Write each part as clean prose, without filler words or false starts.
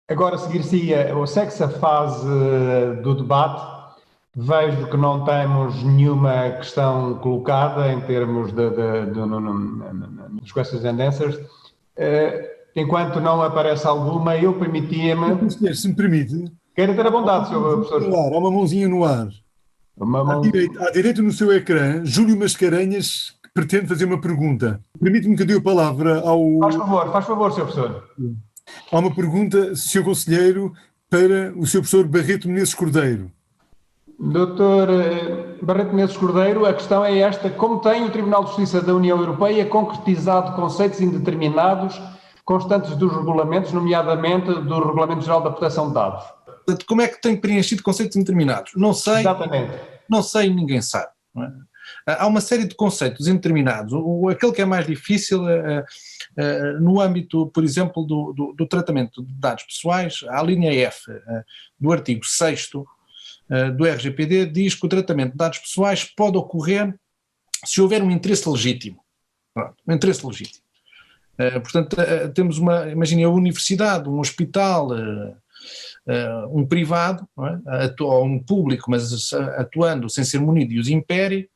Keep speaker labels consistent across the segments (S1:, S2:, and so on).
S1: Agora seguir-se-ia, ou segue-se a fase do debate. Vejo que não temos nenhuma questão colocada em termos dos questions and answers. Enquanto não aparece alguma, eu permitia-me...
S2: Senhor, se me permite,
S1: Quero ter a
S2: há uma
S1: bondade, Sr.
S2: mãozinha no
S1: Professor.
S2: ar, há uma mãozinha no ar.
S1: Uma
S2: À
S1: mão...
S2: direita, à direita no seu ecrã, Júlio Mascarenhas pretende fazer uma pergunta. Permite-me que eu dê a palavra ao...
S1: Faz favor, Sr. Professor.
S2: Há uma pergunta, Sr. Conselheiro, para o Sr. Professor Barreto Menezes Cordeiro.
S1: Doutor Barreto Menezes Cordeiro, a questão é esta: como tem o Tribunal de Justiça da União Europeia concretizado conceitos indeterminados constantes dos regulamentos, nomeadamente do Regulamento Geral da Proteção de Dados?
S3: Portanto, como é que tem preenchido conceitos indeterminados? Não sei.
S1: Exatamente.
S3: Não sei, ninguém sabe. Não é? Há uma série de conceitos indeterminados. Aquele que é mais difícil no âmbito, por exemplo, do tratamento de dados pessoais, a linha F do artigo 6º do RGPD diz que o tratamento de dados pessoais pode ocorrer se houver um interesse legítimo. Pronto, um interesse legítimo. Portanto, temos imagine a universidade, um hospital, um privado, não é? Ou um público, mas atuando sem ser munido de uso império,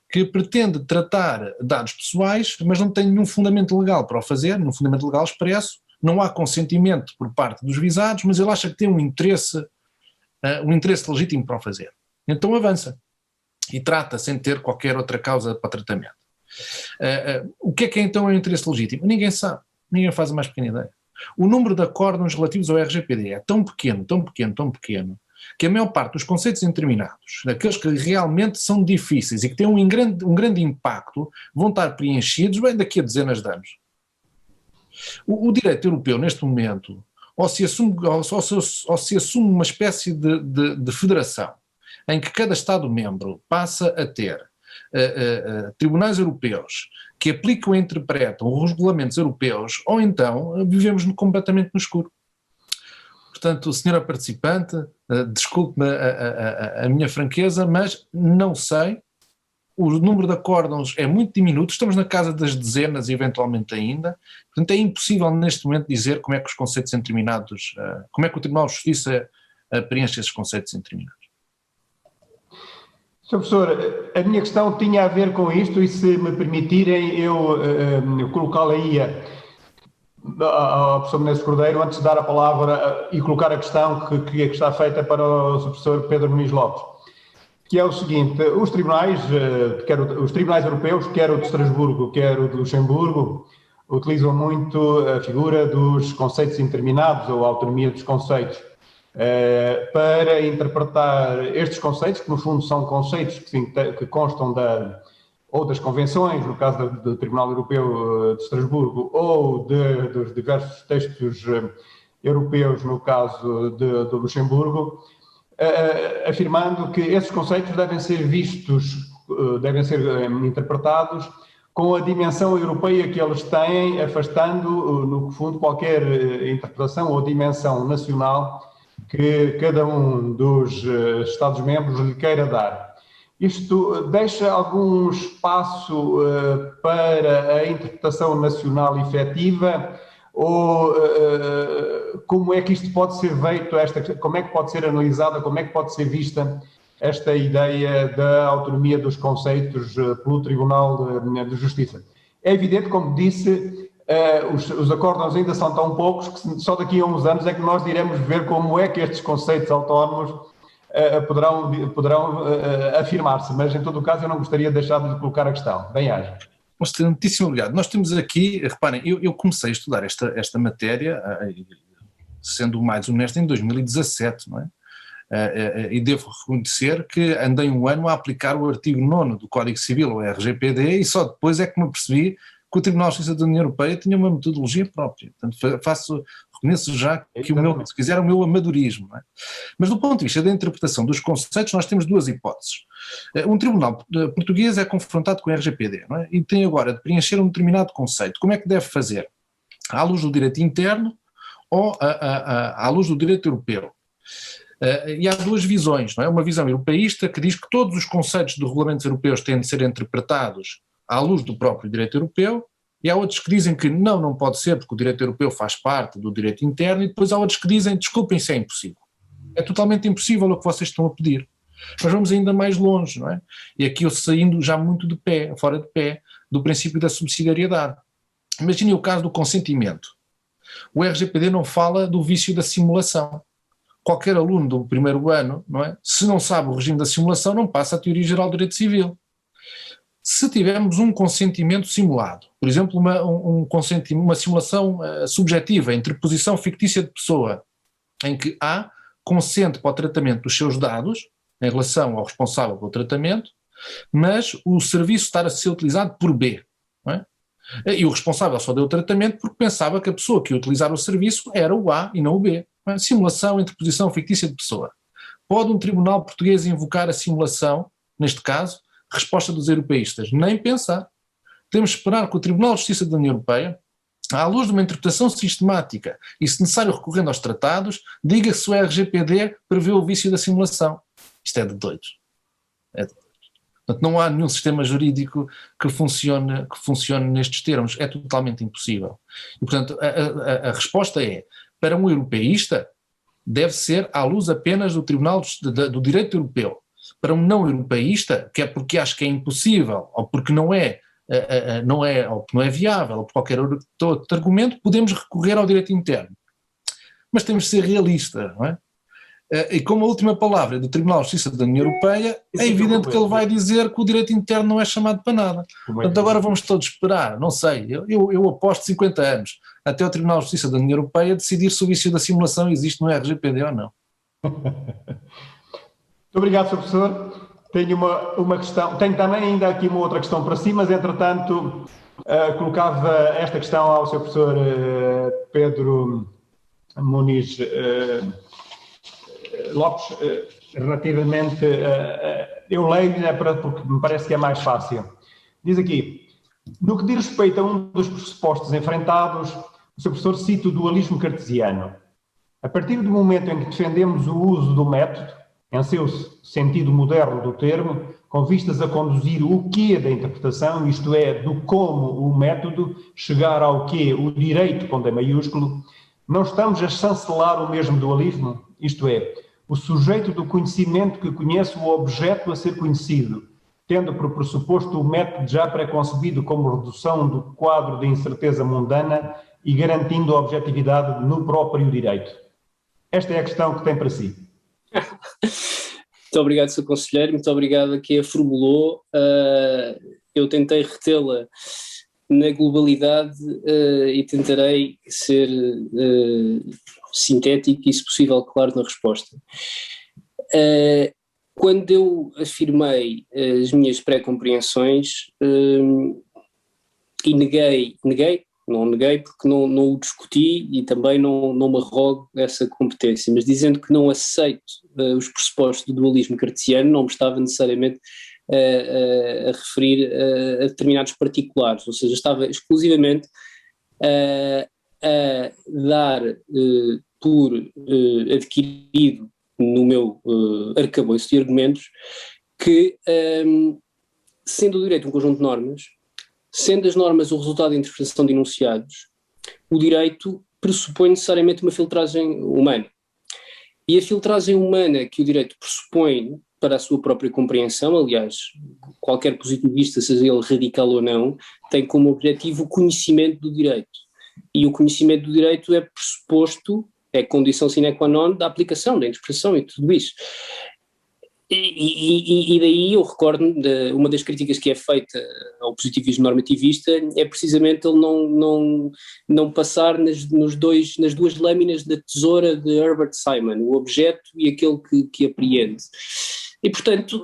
S3: que pretende tratar dados pessoais, mas não tem nenhum fundamento legal para o fazer, nenhum fundamento legal expresso, não há consentimento por parte dos visados, mas ele acha que tem um interesse legítimo para o fazer. Então avança e trata sem ter qualquer outra causa para tratamento. O que é então o interesse legítimo? Ninguém sabe, ninguém faz a mais pequena ideia. O número de acórdãos relativos ao RGPD é tão pequeno, tão pequeno, tão pequeno, que a maior parte dos conceitos indeterminados, daqueles que realmente são difíceis e que têm um grande impacto, vão estar preenchidos bem daqui a dezenas de anos. O direito europeu, neste momento, ou se assume uma espécie de federação, em que cada Estado-membro passa a ter tribunais europeus que aplicam e interpretam os regulamentos europeus, ou então vivemos completamente no escuro. Portanto, senhora participante, desculpe-me a minha franqueza, mas não sei, o número de acórdãos é muito diminuto, estamos na casa das dezenas eventualmente ainda, portanto é impossível neste momento dizer como é que os conceitos indeterminados, como é que o Tribunal de Justiça preenche esses conceitos indeterminados.
S1: Sr. Professor, a minha questão tinha a ver com isto e, se me permitirem, eu colocá-la aí ao professor Menezes Cordeiro, antes de dar a palavra e colocar a questão que está feita para o professor Pedro Muniz Lopes, que é o seguinte: os tribunais europeus, quer o de Estrasburgo, quer o de Luxemburgo, utilizam muito a figura dos conceitos indeterminados ou a autonomia dos conceitos para interpretar estes conceitos, que no fundo são conceitos que constam ou das convenções, no caso do Tribunal Europeu de Estrasburgo, ou dos diversos textos europeus, no caso do Luxemburgo, afirmando que esses conceitos devem ser vistos, devem ser interpretados com a dimensão europeia que eles têm, afastando, no fundo, qualquer interpretação ou dimensão nacional que cada um dos Estados-membros lhe queira dar. Isto deixa algum espaço para a interpretação nacional efetiva, ou como é que isto pode ser feito, como é que pode ser analisada, como é que pode ser vista esta ideia da autonomia dos conceitos pelo Tribunal de Justiça? É evidente, como disse, os acórdãos ainda são tão poucos que só daqui a uns anos é que nós iremos ver como é que estes conceitos autónomos poderão afirmar-se, mas em todo o caso eu não gostaria de deixar de colocar a questão. Bem-aja.
S3: Muitíssimo obrigado. Nós temos aqui, reparem, eu comecei a estudar esta matéria, sendo mais honesto, em 2017, não é? E devo reconhecer que andei um ano a aplicar o artigo 9º do Código Civil, o RGPD, e só depois é que me percebi que o Tribunal de Justiça da União Europeia tinha uma metodologia própria. Portanto, reconheço já que se quiser, o meu amadorismo. Não é? Mas do ponto de vista da interpretação dos conceitos, nós temos duas hipóteses. Um tribunal português é confrontado com o RGPD, não é? E tem agora de preencher um determinado conceito. Como é que deve fazer? À luz do direito interno ou à luz do direito europeu? E há duas visões, não é? Uma visão europeísta que diz que todos os conceitos de regulamentos europeus têm de ser interpretados à luz do próprio direito europeu, E há outros que dizem que não pode ser porque o direito europeu faz parte do direito interno, e depois há outros que dizem, desculpem, isso é impossível. É totalmente impossível o que vocês estão a pedir. Mas vamos ainda mais longe, não é? E aqui eu saindo já muito de pé, fora de pé, do princípio da subsidiariedade. Imaginem o caso do consentimento. O RGPD não fala do vício da simulação. Qualquer aluno do primeiro ano, não é? Se não sabe o regime da simulação, não passa a teoria geral do direito civil. Se tivermos um consentimento simulado, por exemplo, uma simulação subjetiva, interposição fictícia de pessoa, em que A consente para o tratamento dos seus dados, em relação ao responsável pelo tratamento, mas o serviço está a ser utilizado por B, não é? E o responsável só deu o tratamento porque pensava que a pessoa que ia utilizar o serviço era o A e não o B. Não é? Simulação, interposição fictícia de pessoa. Pode um tribunal português invocar a simulação, neste caso? Resposta dos europeístas: nem pensar. Temos de esperar que o Tribunal de Justiça da União Europeia, à luz de uma interpretação sistemática e, se necessário, recorrendo aos tratados, diga se o RGPD prevê o vício da simulação. Isto é de doidos. Portanto, não há nenhum sistema jurídico que funcione nestes termos. É totalmente impossível. E, portanto, a resposta é, para um europeísta, deve ser à luz apenas do Tribunal do Direito Europeu. Para um não europeísta, que é porque acha que é impossível, ou porque não é viável, ou por qualquer outro argumento, podemos recorrer ao direito interno. Mas temos de ser realistas, não é? E como a última palavra do Tribunal de Justiça da União Europeia, é evidente que ele vai dizer que o direito interno não é chamado para nada. Portanto, agora vamos todos esperar, não sei, eu aposto 50 anos, até o Tribunal de Justiça da União Europeia decidir se o vício da simulação existe no RGPD ou não.
S1: Muito obrigado, Sr. Professor. Tenho uma questão, tenho também ainda aqui uma outra questão para si, mas entretanto colocava esta questão ao Sr. Professor Pedro Muniz Lopes, relativamente, eu leio-lhe porque me parece que é mais fácil. Diz aqui, no que diz respeito a um dos pressupostos enfrentados, o Sr. Professor cita o dualismo cartesiano. A partir do momento em que defendemos o uso do método, em seu sentido moderno do termo, com vistas a conduzir o quê da interpretação, isto é, do como o método, chegar ao quê, o direito, com D maiúsculo, não estamos a chancelar o mesmo dualismo? Isto é, o sujeito do conhecimento que conhece o objeto a ser conhecido, tendo por pressuposto o método já pré-concebido como redução do quadro de incerteza mundana e garantindo a objetividade no próprio direito. Esta é a questão que tem para si.
S4: Muito obrigado, Sr. Conselheiro, muito obrigado a quem a formulou. Eu tentei retê-la na globalidade e tentarei ser sintético e, se possível, claro na resposta. Quando eu afirmei as minhas pré-compreensões e não neguei porque não o discuti e também não me arrogo essa competência, mas dizendo que não aceito os pressupostos do dualismo cartesiano, não me estava necessariamente a referir a determinados particulares, ou seja, estava exclusivamente a dar por adquirido no meu arcabouço de argumentos que, sendo o direito um conjunto de normas, sendo as normas o resultado da interpretação de enunciados, o direito pressupõe necessariamente uma filtragem humana. E a filtragem humana que o direito pressupõe para a sua própria compreensão, aliás, qualquer positivista, seja ele radical ou não, tem como objetivo o conhecimento do direito. E o conhecimento do direito é pressuposto, é condição sine qua non da aplicação, da interpretação e tudo isso. E daí eu recordo de uma das críticas que é feita ao positivismo normativista é precisamente ele não passar nas duas lâminas da tesoura de Herbert Simon, o objeto e aquele que apreende. E, portanto,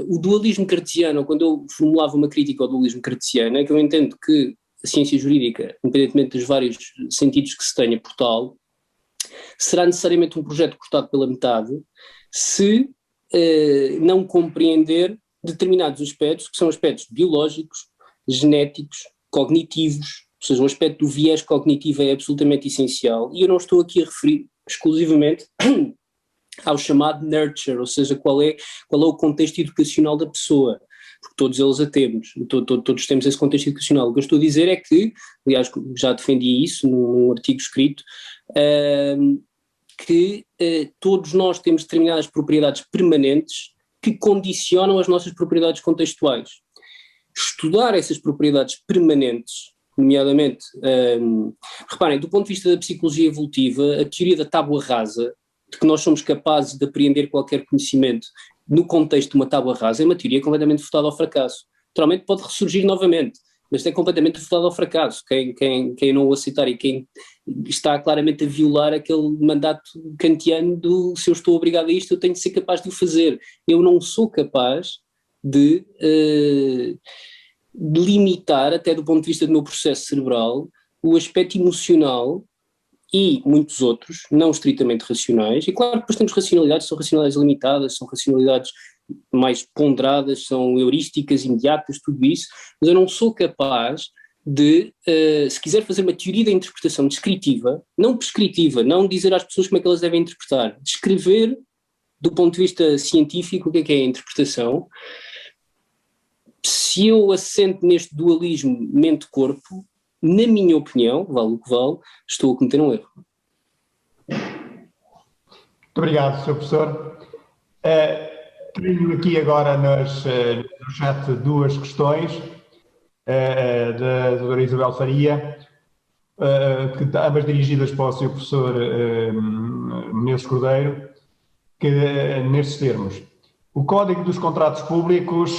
S4: o dualismo cartesiano, quando eu formulava uma crítica ao dualismo cartesiano, é que eu entendo que a ciência jurídica, independentemente dos vários sentidos que se tenha por tal, será necessariamente um projeto cortado pela metade se não compreender determinados aspectos, que são aspectos biológicos, genéticos, cognitivos, ou seja, o aspecto do viés cognitivo é absolutamente essencial, e eu não estou aqui a referir exclusivamente ao chamado nurture, ou seja, qual é o contexto educacional da pessoa. porque todos eles a temos, todos temos esse contexto educacional. O que eu estou a dizer é que, aliás, já defendi isso num artigo escrito, que todos nós temos determinadas propriedades permanentes que condicionam as nossas propriedades contextuais. Estudar essas propriedades permanentes, nomeadamente, reparem, do ponto de vista da psicologia evolutiva, a teoria da tábua rasa, de que nós somos capazes de apreender qualquer conhecimento no contexto de uma tábua rasa, é uma teoria completamente fadada ao fracasso. Naturalmente pode ressurgir novamente, mas é completamente fadada ao fracasso. Quem não o aceitar e quem está claramente a violar aquele mandato kantiano do se eu estou obrigado a isto, eu tenho de ser capaz de o fazer. Eu não sou capaz de limitar, até do ponto de vista do meu processo cerebral, o aspecto emocional e muitos outros, não estritamente racionais, e claro que depois temos racionalidades, são racionalidades limitadas, são racionalidades mais ponderadas, são heurísticas, imediatas, tudo isso, mas eu não sou capaz de, se quiser fazer uma teoria da interpretação descritiva, não prescritiva, não dizer às pessoas como é que elas devem interpretar, descrever do ponto de vista científico o que é a interpretação. Se eu assento neste dualismo mente-corpo, na minha opinião, vale o que vale, estou a cometer um erro.
S1: Muito obrigado, Sr. Professor. Tenho aqui agora no chat duas questões da doutora Isabel Faria, que ambas dirigidas para o Sr. Professor Menezes Cordeiro, que nestes termos. O Código dos Contratos Públicos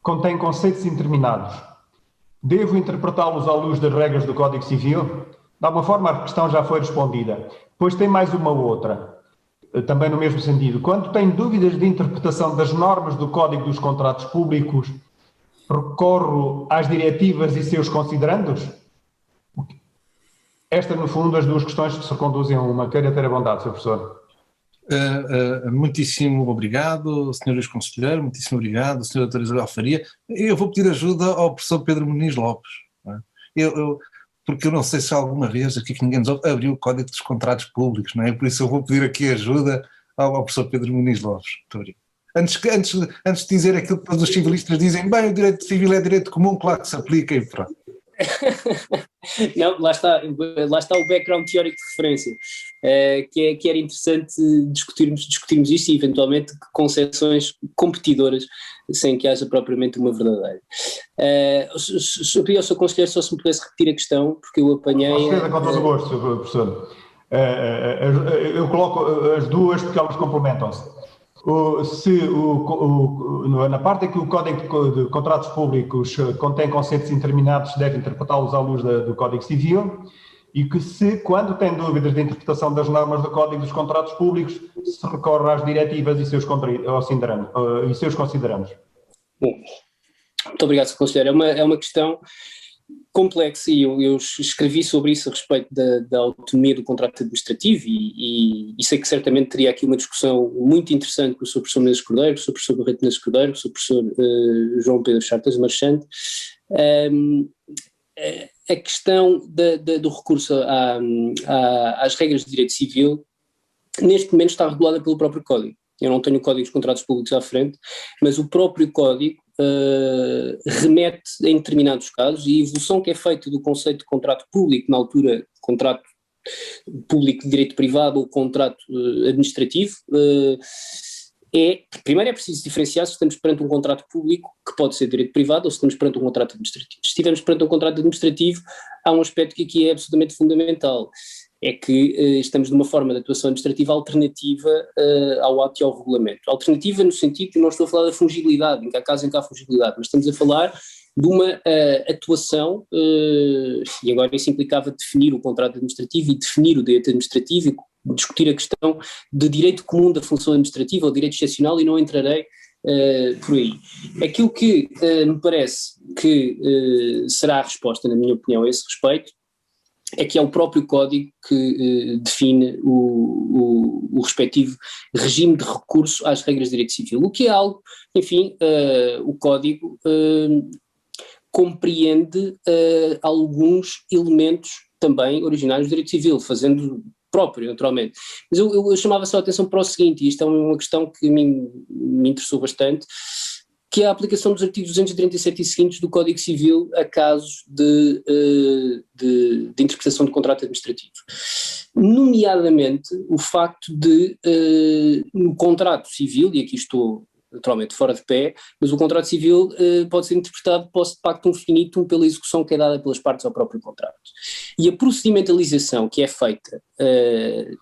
S1: contém conceitos indeterminados. Devo interpretá-los à luz das regras do Código Civil? De alguma forma a questão já foi respondida. Depois tem mais uma outra, também no mesmo sentido. Quando tem dúvidas de interpretação das normas do Código dos Contratos Públicos, recorro às diretivas e seus considerandos? Estas, no fundo, as duas questões que se conduzem a uma. Queira ter a bondade, Sr. Professor.
S3: Muitíssimo obrigado, Sr. Luís Conselheiro, muitíssimo obrigado, Sr. Dr. Isabel Faria. Eu vou pedir ajuda ao professor Pedro Muniz Lopes, não é? Porque eu não sei se alguma vez, aqui que ninguém nos ouve, abriu o Código dos Contratos Públicos, não é? Por isso eu vou pedir aqui ajuda ao professor Pedro Muniz Lopes. Antes de dizer aquilo que todos os civilistas dizem, bem, o direito civil é direito comum, claro que se aplica e pronto.
S4: Não, lá está o background teórico de referência, que era interessante discutirmos isto e eventualmente concepções competidoras sem que haja propriamente uma verdadeira. Eu queria ao Sr. Conselheiro só se me pudesse repetir a questão, porque eu apanhei...
S1: Com certeza, com todo o gosto, Sr. Professor. Eu coloco as duas porque elas complementam-se. Na parte em que o Código de Contratos Públicos contém conceitos indeterminados, se deve interpretá-los à luz do Código Civil, e que quando tem dúvidas de interpretação das normas do Código dos Contratos Públicos, se recorre às diretivas e seus considerandos. Bom,
S4: muito obrigado, Sr. Conselheiro. É uma questão complexa e eu escrevi sobre isso a respeito da autonomia do contrato administrativo e sei que certamente teria aqui uma discussão muito interessante com o Sr. Professor Menezes Cordeiro, com o Sr. Professor Barreto Menezes Cordeiro, com o Sr. Professor João Pedro Chartas Marchante. A questão do recurso às regras de direito civil neste momento está regulada pelo próprio Código. Eu não tenho o Código dos Contratos Públicos à frente, mas o próprio Código remete em determinados casos, e a evolução que é feita do conceito de contrato público, na altura contrato público de direito privado ou contrato administrativo, primeiro é preciso diferenciar se estamos perante um contrato público que pode ser direito privado ou se estamos perante um contrato administrativo. Se estivermos perante um contrato administrativo, há um aspecto que aqui é absolutamente fundamental, é que estamos numa forma de atuação administrativa alternativa ao ato e ao regulamento. Alternativa no sentido que não estou a falar da fungibilidade, em que há casos em que há fungibilidade, mas estamos a falar de uma atuação, e agora isso implicava definir o contrato administrativo e definir o direito administrativo e discutir a questão de direito comum da função administrativa ou direito excepcional, e não entrarei por aí. Aquilo que me parece que será a resposta, na minha opinião, a esse respeito, é que é o próprio Código que define o respectivo regime de recurso às regras de direito civil, o que é algo, enfim, o Código compreende alguns elementos também originários do direito civil, fazendo próprio, naturalmente. Mas eu chamava só a atenção para o seguinte, e isto é uma questão que me interessou bastante, que é a aplicação dos artigos 237 e seguintes do Código Civil a casos de interpretação de contrato administrativo. Nomeadamente o facto de, no contrato civil, e aqui estou naturalmente fora de pé, mas o contrato civil pode ser interpretado post pactum finitum pela execução que é dada pelas partes ao próprio contrato. E a procedimentalização que é feita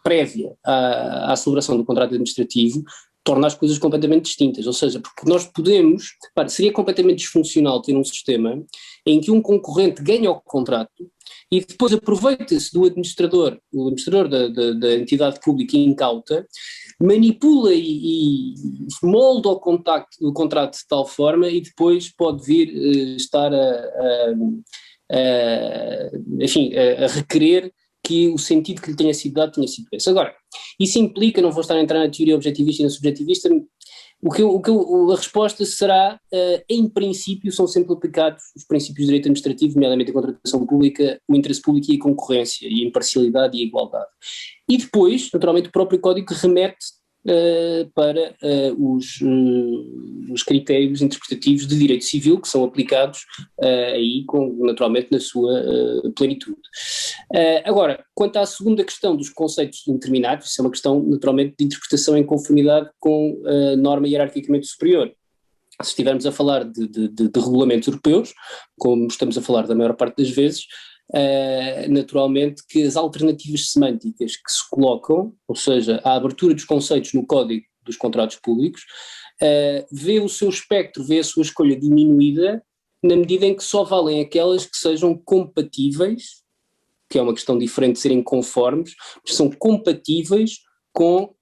S4: prévia à celebração do contrato administrativo torna as coisas completamente distintas, ou seja, porque nós podemos, seria completamente disfuncional ter um sistema em que um concorrente ganha o contrato e depois aproveita-se do administrador, o administrador da entidade pública incauta, manipula e molda o contrato de tal forma e depois pode vir estar a requerer que o sentido que lhe tenha sido dado tenha sido esse. Agora, isso implica, não vou estar a entrar na teoria objetivista e na subjetivista, a resposta será, em princípio, são sempre aplicados os princípios de direito administrativo, nomeadamente a contratação pública, o interesse público e a concorrência, e a imparcialidade e a igualdade. E depois, naturalmente, o próprio Código remete para os critérios interpretativos de direito civil que são aplicados aí naturalmente na sua plenitude. Agora, quanto à segunda questão dos conceitos indeterminados, isso é uma questão naturalmente de interpretação em conformidade com a norma hierarquicamente superior. Se estivermos a falar de regulamentos europeus, como estamos a falar da maior parte das vezes, naturalmente que as alternativas semânticas que se colocam, ou seja, a abertura dos conceitos no Código dos Contratos Públicos, vê o seu espectro, vê a sua escolha diminuída na medida em que só valem aquelas que sejam compatíveis, que é uma questão diferente de serem conformes, mas são compatíveis com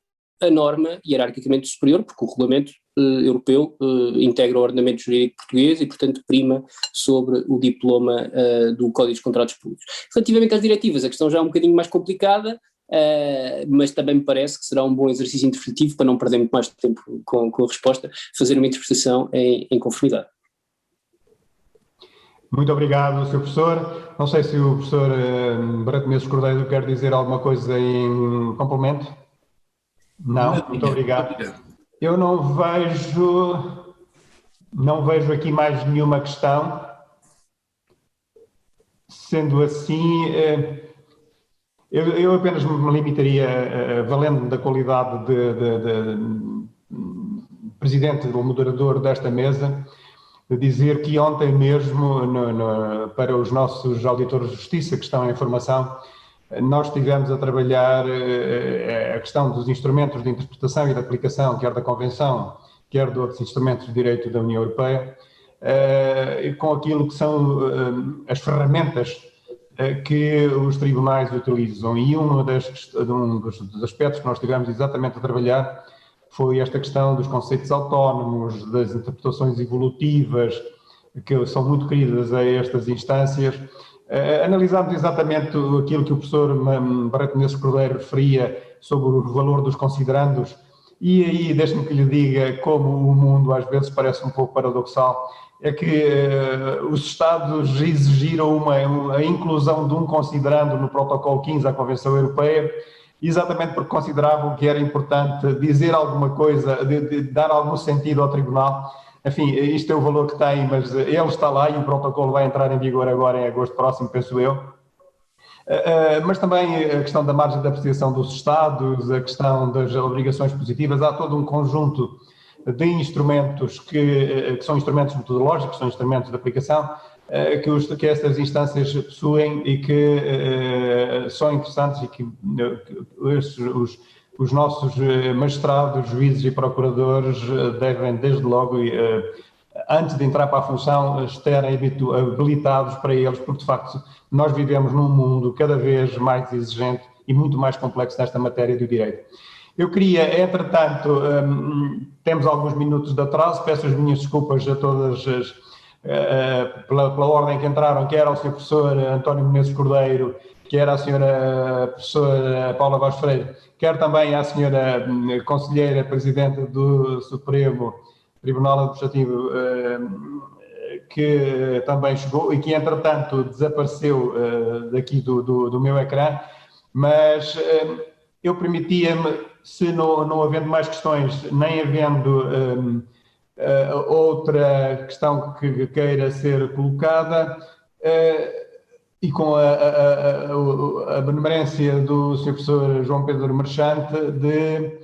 S4: a norma hierarquicamente superior, porque o regulamento europeu integra o ordenamento jurídico português e, portanto, prima sobre o diploma do Código dos Contratos Públicos. Relativamente às diretivas, a questão já é um bocadinho mais complicada, mas também me parece que será um bom exercício interpretativo, para não perder muito mais tempo com a resposta, fazer uma interpretação em conformidade.
S1: Muito obrigado, Sr. Professor. Não sei se o professor Barreto Menezes Cordeiro quer dizer alguma coisa em complemento. Não, muito obrigado. Eu não vejo aqui mais nenhuma questão. Sendo assim, eu apenas me limitaria, valendo-me da qualidade de presidente ou moderador desta mesa, de dizer que ontem mesmo, para os nossos auditores de justiça que estão em formação, nós estivemos a trabalhar a questão dos instrumentos de interpretação e de aplicação, quer da Convenção, quer de outros instrumentos de direito da União Europeia, com aquilo que são as ferramentas que os tribunais utilizam. E um dos aspectos que nós tivemos exatamente a trabalhar foi esta questão dos conceitos autónomos, das interpretações evolutivas, que são muito queridas a estas instâncias. Analisámos exatamente aquilo que o professor Barreto Menezes Cordeiro referia sobre o valor dos considerandos, e aí deixe-me que lhe diga como o mundo às vezes parece um pouco paradoxal, é que os Estados exigiram a inclusão de um considerando no protocolo 15 à Convenção Europeia, exatamente porque consideravam que era importante dizer alguma coisa, de dar algum sentido ao Tribunal. Enfim, isto é o valor que tem, mas ele está lá e o protocolo vai entrar em vigor agora em agosto próximo, penso eu. Mas também a questão da margem de apreciação dos Estados, a questão das obrigações positivas, há todo um conjunto de instrumentos que são instrumentos metodológicos, são instrumentos de aplicação, que estas instâncias possuem e que são interessantes e que os nossos magistrados, juízes e procuradores devem, desde logo, antes de entrar para a função, estarem habilitados para eles, porque de facto nós vivemos num mundo cada vez mais exigente e muito mais complexo nesta matéria do direito. Eu queria, entretanto, temos alguns minutos de atraso, peço as minhas desculpas a todas pela ordem que entraram, quer ao Sr. Professor António Menezes Cordeiro, quer à Sra. Professora Paula Vaz Freire, quer também à Sra. Conselheira Presidente do Supremo Tribunal Administrativo, que também chegou e que, entretanto, desapareceu daqui do meu ecrã, mas eu permitia-me, se não havendo mais questões, nem havendo outra questão que queira ser colocada, e com a benemerência do Sr. Professor João Pedro Marchante, de